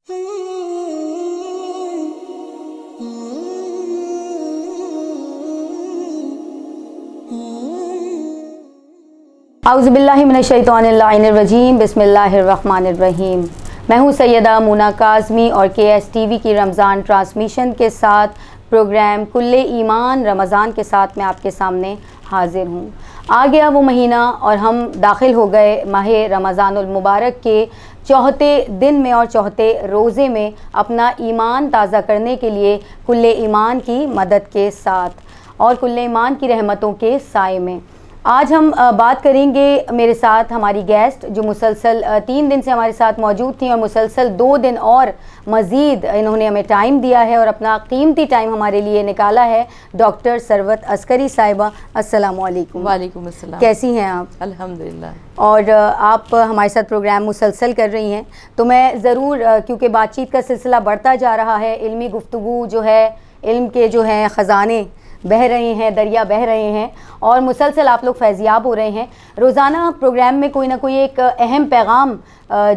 اعوذ باللہ من الشیطان الرجیم، بسم اللہ الرحمن الرحیم۔ میں ہوں سیدہ مونا کاظمی اور KSTV کی رمضان ٹرانسمیشن کے ساتھ پروگرام کل ایمان رمضان کے ساتھ میں آپ کے سامنے حاضر ہوں۔ آ گیا وہ مہینہ اور ہم داخل ہو گئے ماہ رمضان المبارک کے چوتھے دن میں اور چوتھے روزے میں اپنا ایمان تازہ کرنے کے لیے کل ایمان کی مدد کے ساتھ اور کل ایمان کی رحمتوں کے سائے میں۔ آج ہم بات کریں گے، میرے ساتھ ہماری گیسٹ جو مسلسل 3 دن سے ہمارے ساتھ موجود تھیں اور مسلسل 2 دن اور مزید انہوں نے ہمیں ٹائم دیا ہے اور اپنا قیمتی ٹائم ہمارے لیے نکالا ہے، ڈاکٹر ثروت عسکری صاحبہ۔ السلام علیکم۔ وعلیکم السلام۔ کیسی ہیں آپ؟ الحمدللہ۔ اور آپ ہمارے ساتھ پروگرام مسلسل کر رہی ہیں، تو میں ضرور کیونکہ بات چیت کا سلسلہ بڑھتا جا رہا ہے، علمی گفتگو جو ہے، علم کے جو ہیں خزانے بہہ رہے ہیں، دریا بہہ رہے ہیں اور مسلسل آپ لوگ فیضیاب ہو رہے ہیں۔ روزانہ پروگرام میں کوئی نہ کوئی ایک اہم پیغام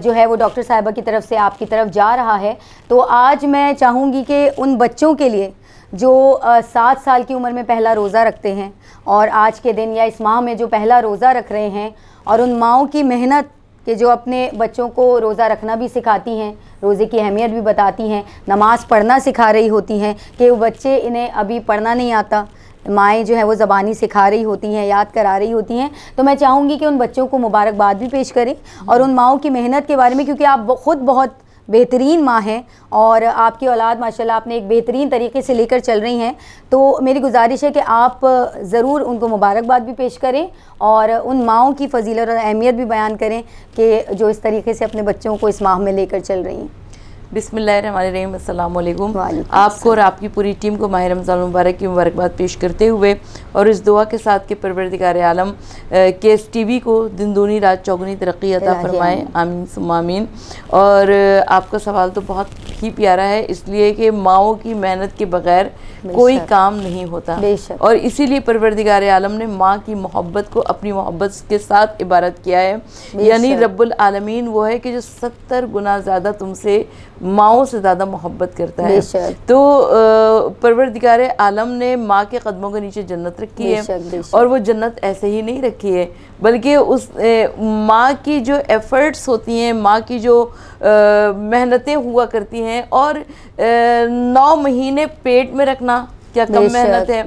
جو ہے وہ ڈاکٹر صاحبہ کی طرف سے آپ کی طرف جا رہا ہے۔ تو آج میں چاہوں گی کہ ان بچوں کے لیے جو 7 سال کی عمر میں پہلا روزہ رکھتے ہیں اور آج کے دن یا اس ماہ میں جو پہلا روزہ رکھ رہے ہیں، اور ان ماؤں کی محنت کہ جو اپنے بچوں کو روزہ رکھنا بھی سکھاتی ہیں، روزے کی اہمیت بھی بتاتی ہیں، نماز پڑھنا سکھا رہی ہوتی ہیں کہ وہ بچے انہیں ابھی پڑھنا نہیں آتا، مائیں جو ہے وہ زبانی سکھا رہی ہوتی ہیں، یاد کرا رہی ہوتی ہیں۔ تو میں چاہوں گی کہ ان بچوں کو مبارکباد بھی پیش کریں اور ان ماؤں کی محنت کے بارے میں، کیونکہ آپ خود بہت بہترین ماں ہیں اور آپ کی اولاد ماشاءاللہ آپ نے ایک بہترین طریقے سے لے کر چل رہی ہیں۔ تو میری گزارش ہے کہ آپ ضرور ان کو مبارکباد بھی پیش کریں اور ان ماؤں کی فضیلت اور اہمیت بھی بیان کریں کہ جو اس طریقے سے اپنے بچوں کو اس ماہ میں لے کر چل رہی ہیں۔ بسم اللہ الرحمن الرحیم۔ السلام علیکم۔ آپ کو اور آپ کی پوری ٹیم کو ماہ رمضان المبارک کی مبارکباد پیش کرتے ہوئے اور اس دعا کے ساتھ کہ پروردگار عالم KSTV کو دن دونی رات چوگنی ترقی عطا فرمائے، آمین ثم آمین۔ اور آپ کا سوال تو بہت ہی پیارا ہے، اس لیے کہ ماؤں کی محنت کے بغیر کوئی کام نہیں ہوتا، اور اسی لیے پروردگار عالم نے ماں کی محبت کو اپنی محبت کے ساتھ عبارت کیا ہے، یعنی رب العالمین وہ ہے کہ جو 70 گنا زیادہ تم سے ماؤں سے زیادہ محبت کرتا ہے۔ تو پروردگار عالم نے ماں کے قدموں کے نیچے جنت رکھی ہے، اور وہ جنت ایسے ہی نہیں رکھی ہے، بلکہ اس ماں کی جو ایفرٹس ہوتی ہیں، ماں کی جو محنتیں ہوا کرتی ہیں، اور 9 مہینے پیٹ میں رکھنا کیا کم محنت ہے،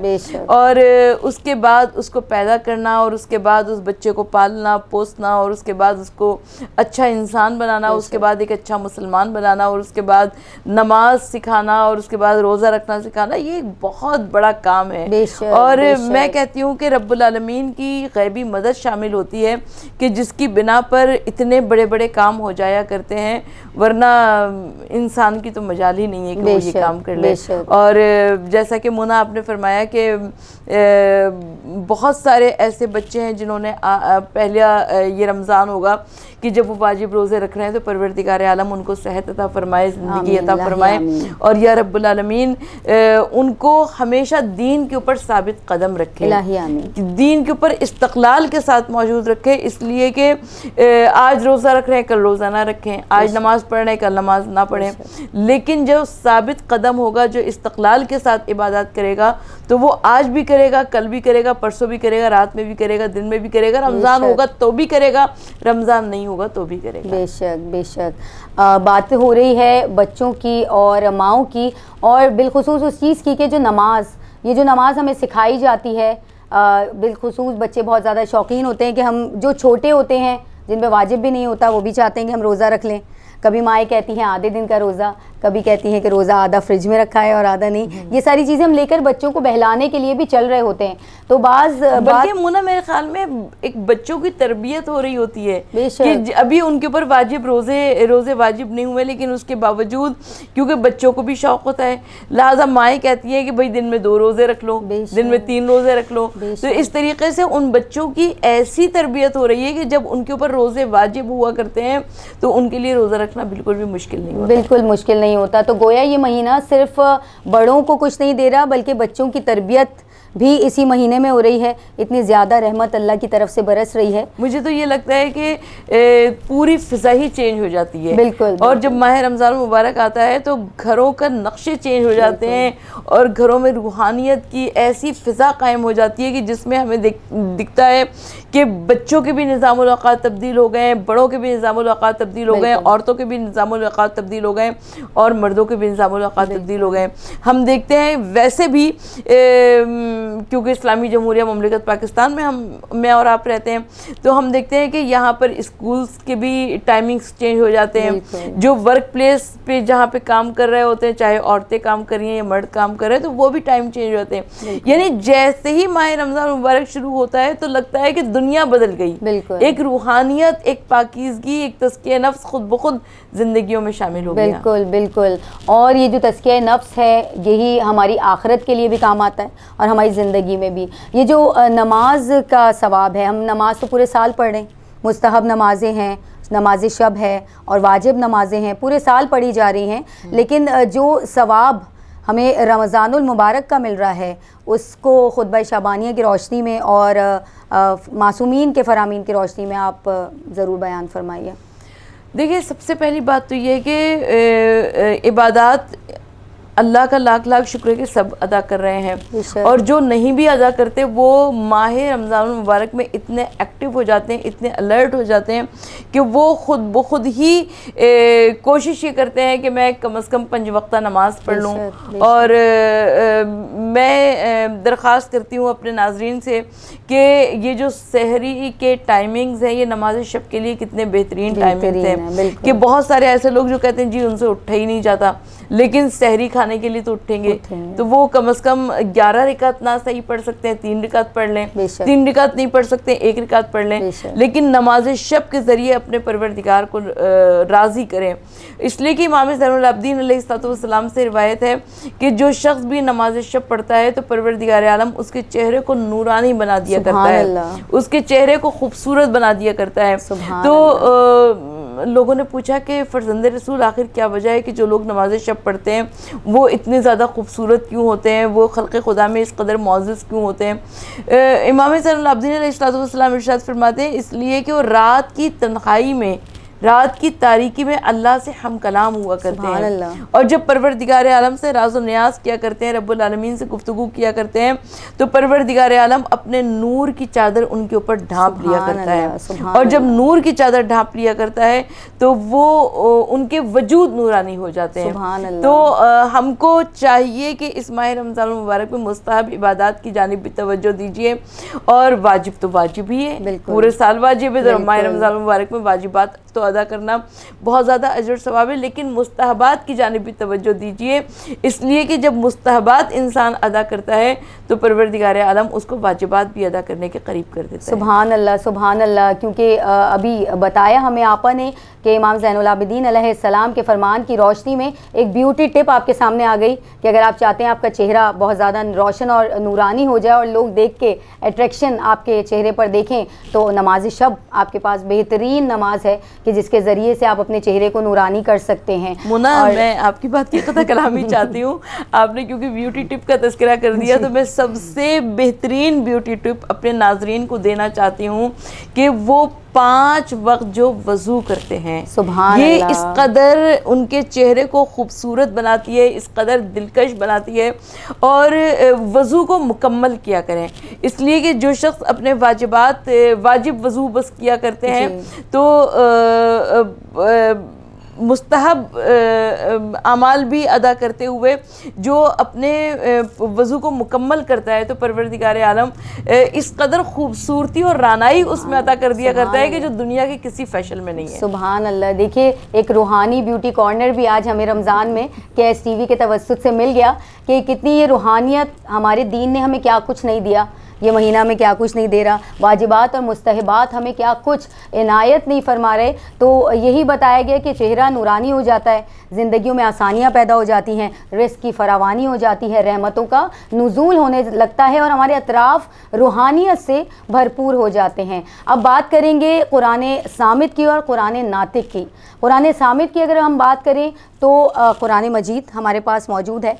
اور اس کے بعد اس کو پیدا کرنا، اور اس کے بعد اس بچے کو پالنا پوسنا، اور اس کے بعد اس کو اچھا انسان بنانا، اس کے بعد ایک اچھا مسلمان بنانا، اور اس کے بعد نماز سکھانا، اور اس کے بعد روزہ رکھنا سکھانا، یہ ایک بہت بڑا کام ہے۔ اور میں کہتی ہوں کہ رب العالمین کی غیبی مدد شامل ہوتی ہے کہ جس کی بنا پر اتنے بڑے بڑے کام ہو جایا کرتے ہیں، ورنہ انسان کی تو مجال ہی نہیں ہے کہ وہ یہ کام کر لے۔ اور جیسا کہ مونا آپ نے فرمایا کہ بہت سارے ایسے بچے ہیں جنہوں نے پہلا یہ رمضان ہوگا کہ جب وہ واجب روزے رکھ رہے ہیں، تو پروردگار عالم ان کو صحت عطا فرمائے، زندگی عطا فرمائے، اور یا رب العالمین ان کو ہمیشہ دین کے اوپر ثابت قدم رکھے، دین کے اوپر استقلال کے ساتھ موجود رکھے، اس لیے کہ آج روزہ رکھ رہے ہیں کل روزہ نہ رکھیں، آج نماز پڑھ رہے ہیں کل نماز نہ پڑھیں، لیکن جو ثابت قدم ہوگا، جو استقلال کے ساتھ عبادات کرے گا، تو وہ آج بھی کرے گا، کل بھی کرے گا، پرسوں بھی کرے گا، رات میں بھی کرے گا، دن میں بھی کرے گا، رمضان ہوگا تو بھی کرے گا، رمضان نہیں ہوگا تو بھی کرے گا۔ بے شک بے شک۔ بات ہو رہی ہے بچوں کی اور ماؤں کی، اور بالخصوص اس چیز کی کہ جو نماز، یہ جو نماز ہمیں سکھائی جاتی ہے، بالخصوص بچے بہت زیادہ شوقین ہوتے ہیں کہ ہم جو چھوٹے ہوتے ہیں جن پہ واجب بھی نہیں ہوتا، وہ بھی چاہتے ہیں کہ ہم روزہ رکھ لیں۔ کبھی مائیں کہتی ہیں آدھے دن کا روزہ، کبھی کہتی ہیں کہ روزہ آدھا فریج میں رکھا ہے اور آدھا نہیں۔ یہ ساری چیزیں ہم لے کر بچوں کو بہلانے کے لیے بھی چل رہے ہوتے ہیں۔ تو بلکہ مونا میرے خیال میں ایک بچوں کی تربیت ہو رہی ہوتی ہے کہ ابھی ان کے اوپر واجب روزے واجب نہیں ہوئے، لیکن اس کے باوجود کیونکہ بچوں کو بھی شوق ہوتا ہے، لہٰذا مائیں کہتی ہیں کہ بھائی دن میں 2 روزے رکھ لو، دن میں 3 روزے رکھ لو۔ تو اس طریقے سے ان بچوں کی ایسی تربیت ہو رہی ہے کہ جب ان کے اوپر روزے واجب ہوا کرتے ہیں تو ان کے لیے روزہ رکھنا بالکل بھی مشکل نہیں ہوتا، بالکل مشکل نہیں ہوتا۔ تو گویا یہ مہینہ صرف بڑوں کو کچھ نہیں دے رہا، بلکہ بچوں کی تربیت بھی اسی مہینے میں ہو رہی ہے. اتنی زیادہ رحمت اللہ کی طرف سے برس رہی ہے. مجھے تو یہ لگتا ہے کہ پوری فضا ہی چینج ہو جاتی ہے. بالکل. اور جب ماہ رمضان المبارک آتا ہے تو گھروں کا نقشے چینج ہو جاتے ہیں اور گھروں میں روحانیت کی ایسی فضا قائم ہو جاتی ہے کہ جس میں ہمیں دکھتا ہے کہ بچوں کے بھی نظام الاوقات تبدیل ہو گئے ہیں, بڑوں کے بھی نظام الاوقات تبدیل ہو گئے ہیں, عورتوں کے بھی نظام الاوقات تبدیل ہو گئے ہیں اور مردوں کے بھی نظام الاوقات تبدیل ہو گئے ہیں. ہم دیکھتے ہیں ویسے بھی کیونکہ اسلامی جمہوریہ مملکت پاکستان میں میں اور آپ رہتے ہیں تو ہم دیکھتے ہیں کہ یہاں پر اسکولز کے بھی ٹائمنگز چینج ہو جاتے ہیں. جو ورک پلیس پہ جہاں پہ کام کر رہے ہوتے ہیں, چاہے عورتیں کام کر رہی ہیں یا مرد کام کر رہے ہیں, تو وہ بھی ٹائم چینج ہوتے ہیں. یعنی جیسے ہی ماہ رمضان مبارک شروع ہوتا ہے تو لگتا ہے کہ دنیا بدل گئی. ایک روحانیت, ایک پاکیزگی, ایک تزکیہ نفس خود بخود زندگیوں میں شامل ہو گیا. بالکل بالکل. اور یہ جو تزکیہ نفس ہے یہی ہماری آخرت کے لیے بھی کام آتا ہے اور ہماری زندگی میں بھی. یہ جو نماز کا ثواب ہے, ہم نماز تو پورے سال پڑھ رہے ہیں, مستحب نمازیں ہیں, نماز شب ہے اور واجب نمازیں ہیں, پورے سال پڑھی جا رہی ہیں, لیکن جو ثواب ہمیں رمضان المبارک کا مل رہا ہے اس کو خطبہ شعبانیہ کی روشنی میں اور معصومین کے فرامین کی روشنی میں آپ ضرور بیان فرمائیے. دیکھیے, سب سے پہلی بات تو یہ ہے کہ عبادات اللہ کا لاکھ لاکھ شکر ہے کہ سب ادا کر رہے ہیں, اور جو نہیں بھی ادا کرتے وہ ماہ رمضان المبارک میں اتنے ایکٹیو ہو جاتے ہیں, اتنے الرٹ ہو جاتے ہیں کہ وہ خود بخود ہی کوشش یہ کرتے ہیں کہ میں کم از کم 5 وقتہ نماز پڑھ لوں. اور میں درخواست کرتی ہوں اپنے ناظرین سے کہ یہ جو سحری کے ٹائمنگز ہیں یہ نماز شب کے لیے کتنے بہترین ٹائمنگز ہیں کہ بہت سارے ایسے لوگ جو کہتے ہیں جی ان سے اٹھا ہی نہیں جاتا, لیکن سحری کھانے کے لیے تو اٹھیں گے, تو وہ کم از کم 11 رکعت نہ صحیح پڑھ سکتے ہیں 3 رکعت پڑھ لیں, 3 رکعت نہیں پڑھ سکتے 1 رکعت پڑھ لیں, لیکن نماز شب کے ذریعے اپنے پروردگار کو راضی کریں. اس لیے کہ امام زین العابدین علیہ السلام سے روایت ہے کہ جو شخص بھی نماز شب پڑھتا ہے تو پروردگار عالم اس کے چہرے کو نورانی بنا دیا کرتا ہے, اس کے چہرے کو خوبصورت بنا دیا کرتا ہے. تو لوگوں نے پوچھا کہ فرزند رسول آخر کیا وجہ ہے کہ جو لوگ نماز شب پڑھتے ہیں وہ اتنے زیادہ خوبصورت کیوں ہوتے ہیں, وہ خلق خدا میں اس قدر معزز کیوں ہوتے ہیں؟ امام زین العابدین علیہ السلام ارشاد فرماتے ہیں اس لیے کہ وہ رات کی تنہائی میں, رات کی تاریکی میں اللہ سے ہم کلام ہوا کرتے ہیں, اور جب پروردگار عالم سے راز و نیاز کیا کرتے ہیں, رب العالمین سے گفتگو کیا کرتے ہیں, تو پروردگار عالم اپنے نور کی چادر ان کے اوپر ڈھانپ لیا کرتا ہے. اور جب نور کی چادر ڈھانپ لیا کرتا ہے تو وہ ان کے وجود نورانی ہو جاتے ہیں. تو ہم کو چاہیے کہ اس ماہ رمضان المبارک میں مستحب عبادات کی جانب بھی توجہ دیجیے, اور واجب تو واجب ہی ہے, پورے سال واجب ہے, تو ماہ رمضان المبارک میں واجبات تو ادا کرنا بہت زیادہ اجر ثواب ہے, لیکن مستحبات کی جانب بھی توجہ دیجیے, اس لیے کہ جب مستحبات انسان ادا کرتا ہے تو پروردگار عالم اس کو واجبات بھی ادا کرنے کے قریب کر دیتا ہے. سبحان اللہ سبحان اللہ. کیونکہ ابھی بتایا ہمیں آپا نے کہ امام زین العابدین علیہ السلام کے فرمان کی روشنی میں ایک بیوٹی ٹپ آپ کے سامنے آ گئی کہ اگر آپ چاہتے ہیں آپ کا چہرہ بہت زیادہ روشن اور نورانی ہو جائے اور لوگ دیکھ کے اٹریکشن آپ کے چہرے پر دیکھیں, تو نماز شب آپ کے پاس بہترین نماز ہے کہ جس کے ذریعے سے آپ اپنے چہرے کو نورانی کر سکتے ہیں. مونا, میں آپ کی بات کی قطع کلامی چاہتی ہوں, آپ نے کیونکہ بیوٹی ٹپ کا تذکرہ کر دیا تو میں سب سے بہترین بیوٹی ٹپ اپنے ناظرین کو دینا چاہتی ہوں کہ وہ 5 وقت جو وضو کرتے ہیں, یہ اس قدر ان کے چہرے کو خوبصورت بناتی ہے, اس قدر دلکش بناتی ہے. اور وضو کو مکمل کیا کریں, اس لیے کہ جو شخص اپنے واجب وضو بس کیا کرتے ہیں تو مستحب اعمال بھی ادا کرتے ہوئے جو اپنے وضو کو مکمل کرتا ہے تو پروردگار عالم اس قدر خوبصورتی اور رانائی اس میں عطا کر دیا کرتا ہے کہ جو دنیا کے کسی فیشن میں نہیں ہے. سبحان اللہ. دیکھیے, ایک روحانی بیوٹی کارنر بھی آج ہمیں رمضان میں KSTV کے توسط سے مل گیا کہ کتنی یہ روحانیت ہمارے دین نے ہمیں کیا کچھ نہیں دیا, یہ مہینہ میں کیا کچھ نہیں دے رہا, واجبات اور مستحبات ہمیں کیا کچھ عنایت نہیں فرما رہے. تو یہی بتایا گیا کہ چہرہ نورانی ہو جاتا ہے, زندگیوں میں آسانیاں پیدا ہو جاتی ہیں, رزق کی فراوانی ہو جاتی ہے, رحمتوں کا نزول ہونے لگتا ہے اور ہمارے اطراف روحانیت سے بھرپور ہو جاتے ہیں. اب بات کریں گے قرآن صامت کی اور قرآن ناطق کی. قرآن صامت کی اگر ہم بات کریں تو قرآن مجید ہمارے پاس موجود ہے.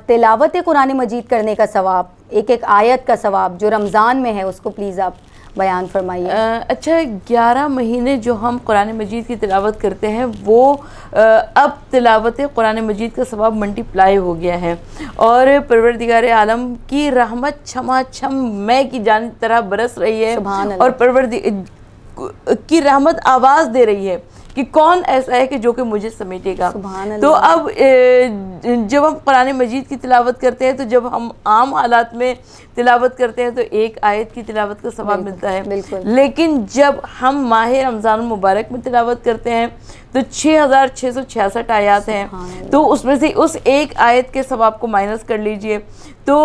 تلاوت قرآن مجید کرنے کا ثواب ایک ایک آیت کا ثواب جو رمضان میں ہے اس کو پلیز آپ بیان فرمائیے. اچھا 11 مہینے جو ہم قرآن مجید کی تلاوت کرتے ہیں وہ اب تلاوت قرآن مجید کا ثواب ملٹی پلائی ہو گیا ہے اور پروردگار عالم کی رحمت چھما چھم میں کی جانب طرح برس رہی ہے اور پروردگار کی رحمت آواز دے رہی ہے کہ کون ایسا ہے کہ جو کہ مجھے سمیٹے گا. تو اب جب ہم قرآن مجید کی تلاوت کرتے ہیں تو جب ہم عام حالات میں تلاوت کرتے ہیں تو ایک آیت کی تلاوت کا ثواب ملتا ہے, لیکن جب ہم ماہ رمضان المبارک میں تلاوت کرتے ہیں تو 6666 آیات ہیں, تو اس میں سے اس ایک آیت کے ثواب کو مائنس کر لیجئے تو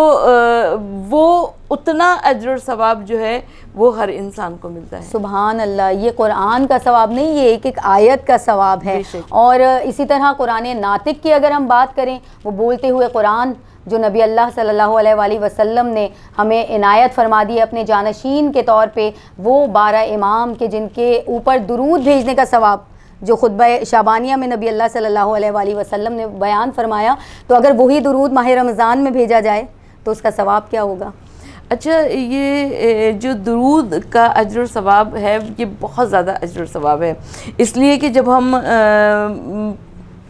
وہ اتنا اجر و ثواب جو ہے وہ ہر انسان کو ملتا ہے. سبحان اللہ, یہ قرآن کا ثواب نہیں, یہ ایک ایک آیت کا ثواب ہے. اور اسی طرح قرآن ناطق کی اگر ہم بات کریں, وہ بولتے ہوئے قرآن جو نبی اللہ صلی اللہ علیہ وآلہ وسلم نے ہمیں عنایت فرما دی اپنے جانشین کے طور پہ, وہ 12 امام کے جن کے اوپر درود بھیجنے کا ثواب جو خطبہ شعبانیہ میں نبی اللہ صلی اللہ علیہ وآلہ وسلم نے بیان فرمایا, تو اگر وہی درود ماہ رمضان میں بھیجا جائے تو اس کا ثواب کیا ہوگا؟ اچھا, یہ جو درود کا اجر و ثواب ہے یہ بہت زیادہ اجر و ثواب ہے, اس لیے کہ جب ہم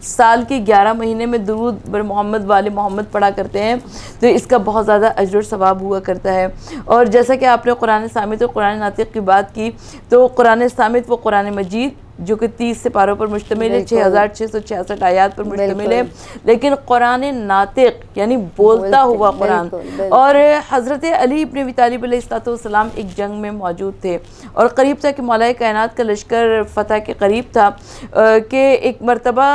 سال کے 11 مہینے میں درود بر محمد والے محمد پڑھا کرتے ہیں تو اس کا بہت زیادہ اجر و ثواب ہوا کرتا ہے. اور جیسا کہ آپ نے قرآن صامت اور قرآن ناطق کی بات کی, تو قرآن صامت وہ قرآن مجید جو کہ 30 سپاروں پر مشتمل ہے, 6666 آیات پر مشتمل ہے, لیکن قرآن ناطق یعنی بولتا ہوا قرآن. اور حضرت علی ابن ابی طالب علیہ السلام ایک جنگ میں موجود تھے اور قریب تھا کہ مولا کائنات کا لشکر فتح کے قریب تھا کہ ایک مرتبہ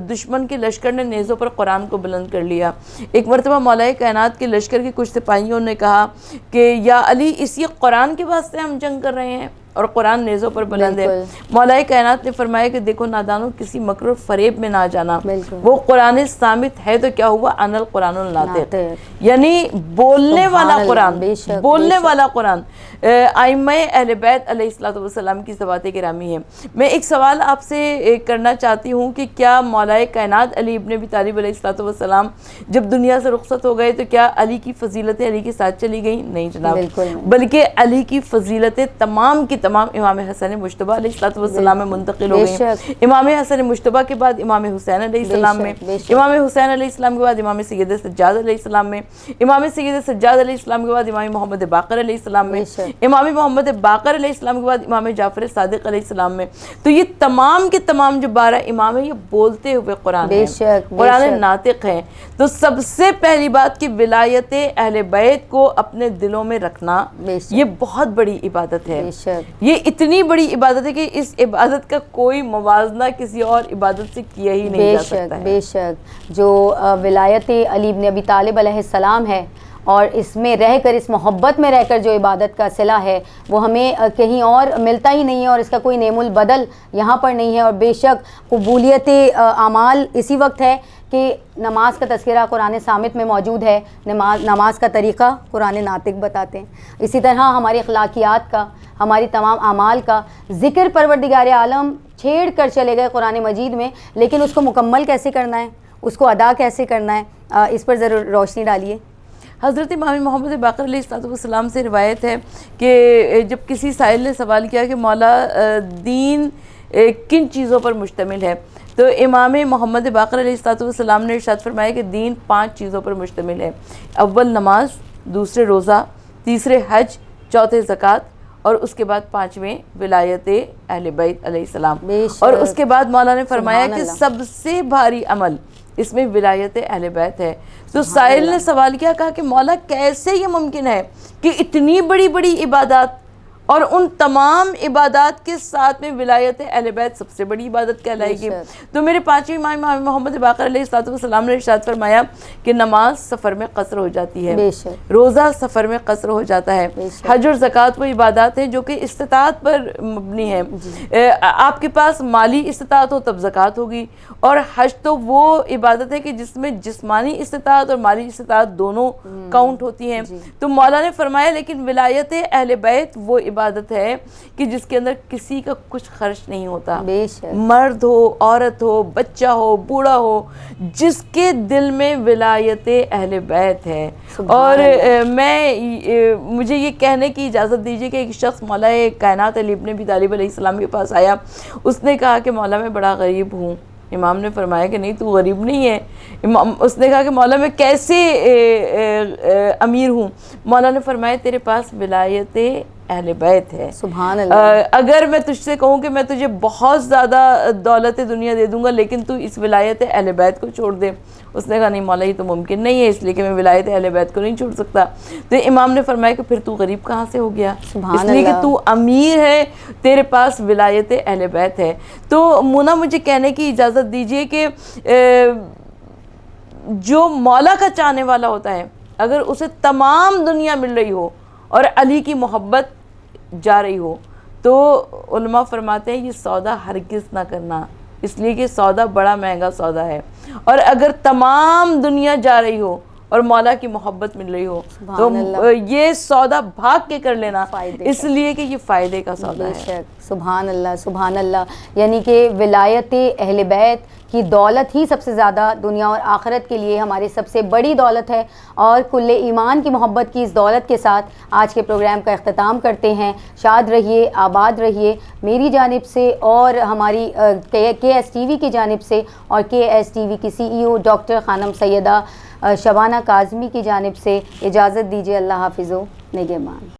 دشمن کے لشکر نے نیزوں پر قرآن کو بلند کر لیا. ایک مرتبہ مولا کائنات کے لشکر کے کچھ سپاہیوں نے کہا کہ یا علی اسی قرآن کے واسطے ہم جنگ کر رہے ہیں اور قرآن نیزوں پر بلند ہے. مولا کائنات نے فرمایا کہ دیکھو نادانو, کسی مکر و فریب میں نہ جانا, وہ قرآن صامت ہے تو کیا ہوا, ان القرآن الناطق, یعنی بولنے والا قرآن, بولنے والا قرآن. ائمہ اہل بیت علیہ السلام کی ذوات گرامی ہے. میں ایک سوال آپ سے کرنا چاہتی ہوں کہ کیا مولا کائنات علی ابن ابی طالب علیہ السلام جب دنیا سے رخصت ہو گئے تو کیا علی کی فضیلتیں علی کے ساتھ چلی گئیں؟ نہیں جناب, بلکہ علی کی فضیلتیں تمام کی تمام امام حسن مجتبیٰ علیہ السلام میں منتقل ہو گئی. امام حسن مجتبیٰ کے بعد امام حسین علیہ السلام میں, امام حسین علیہ السلام کے بعد امام سید سجاد علیہ السلام میں, امام سید سجاد علیہ السلام کے بعد امام محمد باقر علیہ السلام میں, امام محمد باقر علیہ السلام کے بعد امام جعفر صادق علیہ السلام میں. تو یہ تمام کے تمام جو 12 امام ہیں یہ بولتے ہوئے قرآن ہیں, قرآن ناطق ہیں. تو سب سے پہلی بات کہ ولایت اہل بیت کو اپنے دلوں میں رکھنا یہ بہت بڑی عبادت ہے. یہ اتنی بڑی عبادت ہے کہ اس عبادت کا کوئی موازنہ کسی اور عبادت سے کیا ہی نہیں جا سکتا ہے. بے شک جو ولایت علی بن ابی طالب علیہ السلام ہے اور اس میں رہ کر, اس محبت میں رہ کر جو عبادت کا صلہ ہے وہ ہمیں کہیں اور ملتا ہی نہیں ہے اور اس کا کوئی نعم البدل یہاں پر نہیں ہے. اور بے شک قبولیت اعمال اسی وقت ہے کہ نماز کا تذکرہ قرآن صامت میں موجود ہے, نماز کا طریقہ قرآن ناطق بتاتے ہیں. اسی طرح ہماری اخلاقیات کا, ہماری تمام اعمال کا ذکر پروردگار عالم چھیڑ کر چلے گئے قرآن مجید میں, لیکن اس کو مکمل کیسے کرنا ہے, اس کو ادا کیسے کرنا ہے, اس پر ضرور روشنی ڈالیے. حضرت امام محمد باقر علیہ السلام سے روایت ہے کہ جب کسی سائل نے سوال کیا کہ مولا دین کن چیزوں پر مشتمل ہے, تو امام محمد باقر علیہ السلام نے ارشاد فرمایا کہ دین 5 چیزوں پر مشتمل ہے. اول نماز, دوسرے روزہ, تیسرے حج, چوتھے زکوٰۃ اور اس کے بعد 5ویں ولایت اہل بیت علیہ السلام. اور اس کے بعد مولا نے فرمایا کہ سب سے بھاری عمل اس میں ولایت اہل بیت ہے. تو سائل نے سوال کیا, کہا کہ مولا کیسے یہ ممکن ہے کہ اتنی بڑی بڑی عبادات اور ان تمام عبادات کے ساتھ میں ولایت اہل بیت سب سے بڑی عبادت کہلائے گی. تو میرے 5ویں امام محمد باقر علیہ السلام نے ارشاد فرمایا کہ نماز سفر میں قصر ہو جاتی ہے, روزہ سفر میں قصر ہو جاتا ہے, حج اور زکوٰۃ وہ عبادات ہیں جو کہ استطاعت پر مبنی ہیں. آپ کے پاس مالی استطاعت ہو تب زکوٰۃ ہوگی, اور حج تو وہ عبادت ہے کہ جس میں جسمانی استطاعت اور مالی استطاعت دونوں کاؤنٹ ہوتی ہیں. تو مولا نے فرمایا لیکن ولایت اہل بیت وہ عبادت ہے کہ جس کے اندر کسی کا کچھ خرچ نہیں ہوتا، بے شک، مرد ہو، عورت ہو، بچہ ہو، بوڑھا ہو، جس کے دل میں ولایت اہل بیت ہے۔ اور مجھے یہ کہنے کی اجازت دیجیے کہ ایک شخص مولا کائنات علی ابن ابی طالب علیہ السلام کے پاس آیا، اس نے کہا کہ مولا میں بڑا غریب ہوں۔ امام نے فرمایا کہ نہیں، تو غریب نہیں ہے۔ اس نے کہا کہ مولا میں کیسے امیر ہوں؟ مولا نے فرمایا تیرے پاس ولایت اہل بیت ہے۔ سبحان اللہ۔ اگر میں تجھ سے کہوں کہ میں تجھے بہت زیادہ دولت دنیا دے دوں گا لیکن تو اس ولایت اہل بیت کو چھوڑ دے، اس نے کہا نہیں مولا یہ تو ممکن نہیں ہے، اس لیے کہ میں ولایت اہل بیت کو نہیں چھوڑ سکتا۔ تو امام نے فرمایا کہ پھر تو غریب کہاں سے ہو گیا؟ اس لیے کہ تو امیر ہے، تیرے پاس ولایت اہل بیت ہے۔ تو مونا مجھے کہنے کی اجازت دیجئے کہ جو مولا کا چاہنے والا ہوتا ہے، اگر اسے تمام دنیا مل رہی ہو اور علی کی محبت جا رہی ہو تو علماء فرماتے ہیں یہ سودا ہرگز نہ کرنا، اس لیے کہ سودا بڑا مہنگا سودا ہے۔ اور اگر تمام دنیا جا رہی ہو اور مولا کی محبت مل رہی ہو تو یہ سودا بھاگ کے کر لینا، اس لیے کہ یہ فائدے کا سودا ہے۔ بے شک، سبحان اللہ، سبحان اللہ۔ یعنی کہ ولایت اہل بیت کی دولت ہی سب سے زیادہ دنیا اور آخرت کے لیے ہماری سب سے بڑی دولت ہے، اور کل ایمان کی محبت کی اس دولت کے ساتھ آج کے پروگرام کا اختتام کرتے ہیں۔ شاد رہیے، آباد رہیے۔ میری جانب سے اور ہماری کے ایس ٹی وی کی جانب سے اور کے ایس ٹی وی کی سی ای او ڈاکٹر خانم سیدہ شبانہ کاظمی کی جانب سے اجازت دیجیے۔ اللہ حافظ و نگہبان۔